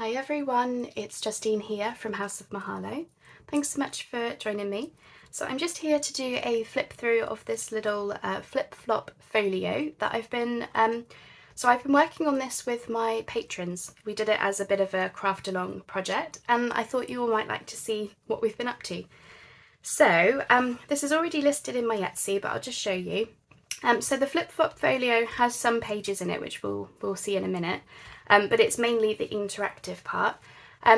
Hi everyone, it's Justine here from House of Mahalo. Thanks so much for joining me. So I'm just here to do a flip through of this little flip-flop folio that I've been working on this with my patrons. We did it as a bit of a craft along project and I thought you all might like to see what we've been up to. So this is already listed in my Etsy, but I'll just show you. So the flip-flop folio has some pages in it, which we'll see in a minute, but it's mainly the interactive part.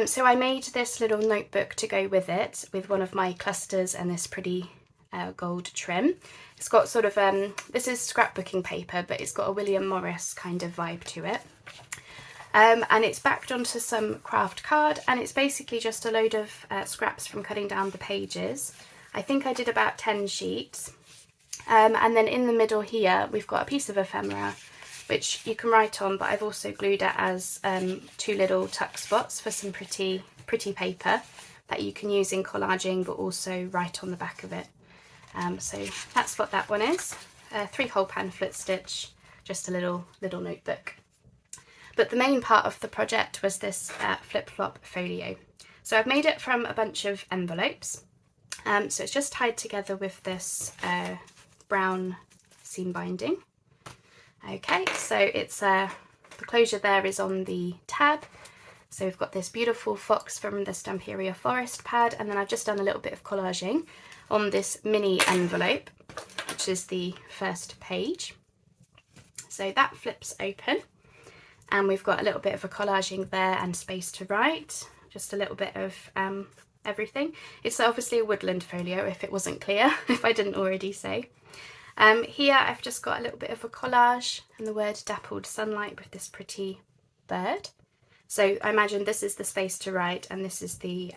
So I made this little notebook to go with it, with one of my clusters and this pretty gold trim. It's got sort of, this is scrapbooking paper, but it's got a William Morris kind of vibe to it. And it's backed onto some craft card, and it's basically just a load of scraps from cutting down the pages. I think I did about 10 sheets. And then in the middle here we've got a piece of ephemera which you can write on, but I've also glued it as two little tuck spots for some pretty paper that you can use in collaging but also write on the back of it. So that's what that one is. 3-hole pamphlet stitch, just a little notebook. But the main part of the project was this flip-flop folio. So I've made it from a bunch of envelopes. So it's just tied together with this brown seam binding. Okay, so it's the closure there is on the tab. So we've got this beautiful fox from the Stamperia forest pad, and then I've just done a little bit of collaging on this mini envelope, which is the first page. So that flips open, and we've got a little bit of a collaging there and space to write, just a little bit of everything. It's obviously a Woodland folio, if it wasn't clear, if I didn't already say. Here I've just got a little bit of a collage and the word dappled sunlight with this pretty bird. So I imagine this is the space to write, and this is the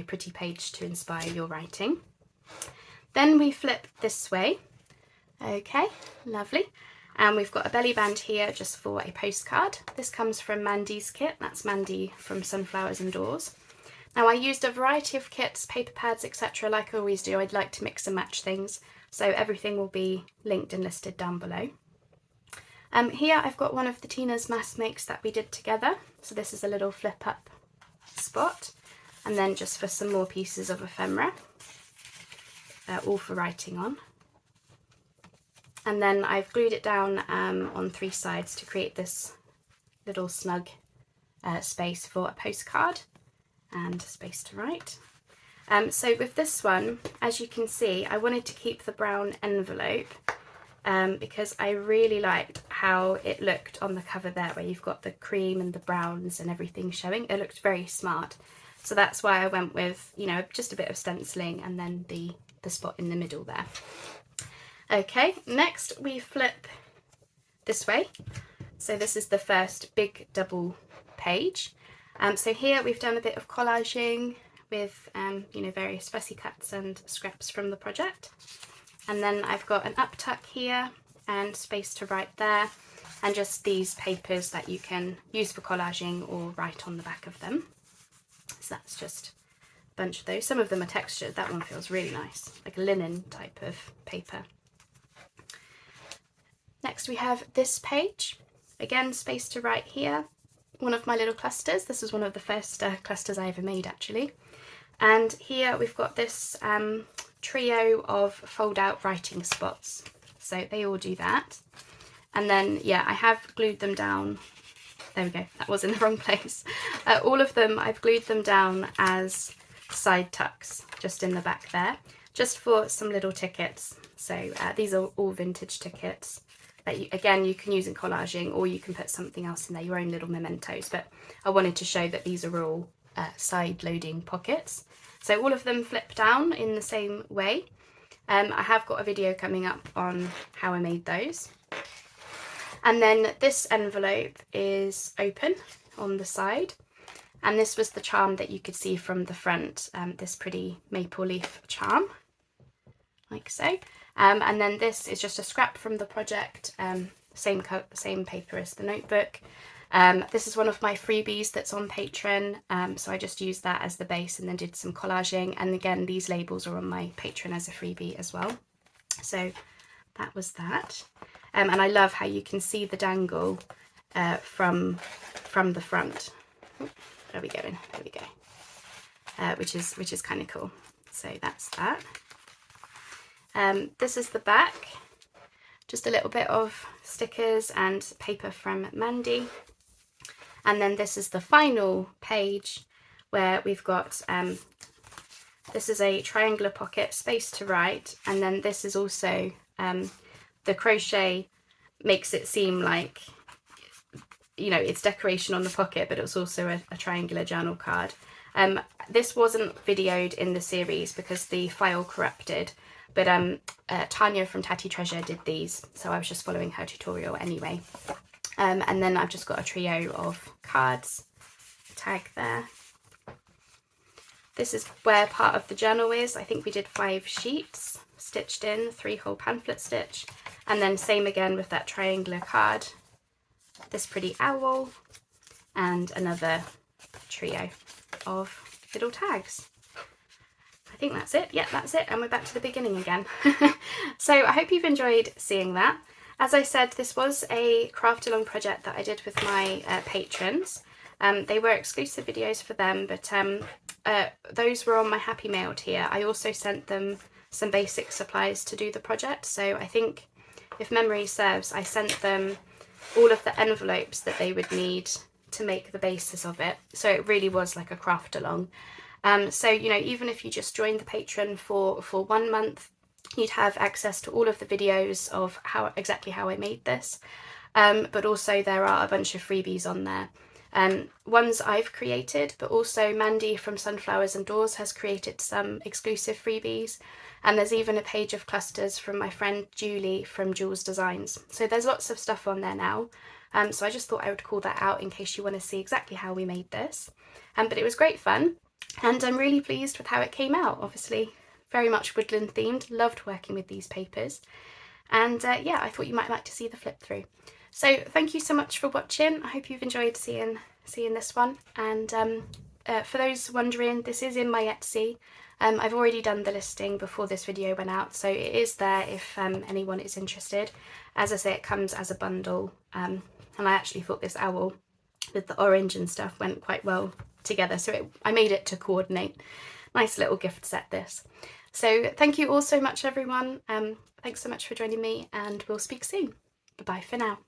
pretty page to inspire your writing. Then we flip this way. Okay, lovely. And we've got a belly band here just for a postcard. This comes from Mandy's kit. That's Mandy from Sunflowers Indoors. Now I used a variety of kits, paper pads, etc. like I always do. I'd like to mix and match things, so everything will be linked and listed down below. Here I've got one of the Tina's mass makes that we did together. So this is a little flip up spot, and then just for some more pieces of ephemera, all for writing on. And then I've glued it down on 3 sides to create this little snug space for a postcard and space to write. So with this one, as you can see, I wanted to keep the brown envelope because I really liked how it looked on the cover there, where you've got the cream and the browns and everything showing. It looked very smart. So that's why I went with, just a bit of stenciling and then the spot in the middle there. Okay, next we flip this way. So this is the first big double page. So here we've done a bit of collaging with various fussy cuts and scraps from the project. And then I've got an up tuck here and space to write there, and just these papers that you can use for collaging or write on the back of them. So that's just a bunch of those. Some of them are textured. That one feels really nice, like a linen type of paper. Next we have this page. Again, space to write here. One of my little clusters. This was one of the first clusters I ever made, actually. And here we've got this trio of fold out writing spots. So they all do that. And then, yeah, I have glued them down. There we go, that was in the wrong place. All of them, I've glued them down as side tucks, just in the back there, just for some little tickets. So these are all vintage tickets that you can use in collaging, or you can put something else in there, your own little mementos. But I wanted to show that these are all side loading pockets. So all of them flip down in the same way. I have got a video coming up on how I made those. And then this envelope is open on the side, and this was the charm that you could see from the front, this pretty maple leaf charm, like so. And then this is just a scrap from the project, same paper as the notebook. This is one of my freebies that's on Patreon, so I just used that as the base and then did some collaging, and again these labels are on my Patreon as a freebie as well. So that was that. And I love how you can see the dangle from the front. Where are we going? There we go. Which is kind of cool. So that's that. This is the back. Just a little bit of stickers and paper from Mandy. And then this is the final page where we've got, this is a triangular pocket, space to write, and then this is also, the crochet makes it seem like, you know, it's decoration on the pocket, but it's also a triangular journal card. This wasn't videoed in the series because the file corrupted, but Tanya from Tatty Treasure did these, so I was just following her tutorial anyway. And then I've just got a trio of cards, tag there. This is where part of the journal is. I think we did 5 sheets stitched in, 3-hole pamphlet stitch, and then same again with that triangular card, this pretty owl, and another trio of little tags. I think that's it. Yeah, that's it. And we're back to the beginning again. So I hope you've enjoyed seeing that. As I said, this was a craft along project that I did with my patrons. They were exclusive videos for them, but those were on my Happy Mail tier. I also sent them some basic supplies to do the project. So I think, if memory serves, I sent them all of the envelopes that they would need to make the basis of it. So it really was like a craft along. So, you know, even if you just joined the Patreon for 1 month, you'd have access to all of the videos of exactly how I made this. But also there are a bunch of freebies on there. Ones I've created, but also Mandy from Sunflowers and Doors has created some exclusive freebies. And there's even a page of clusters from my friend Julie from Jules Designs. So there's lots of stuff on there now. So I just thought I would call that out in case you want to see exactly how we made this. But it was great fun. And I'm really pleased with how it came out. Obviously, very much woodland themed. Loved working with these papers. And yeah, I thought you might like to see the flip through. So thank you so much for watching. I hope you've enjoyed seeing this one. And for those wondering, this is in my Etsy. I've already done the listing before this video went out, so it is there if anyone is interested. As I say, it comes as a bundle. And I actually thought this owl with the orange and stuff went quite well together, so I made it to coordinate. Nice little gift set, this. So thank you all so much, everyone. Thanks so much for joining me, and we'll speak soon. Bye bye for now.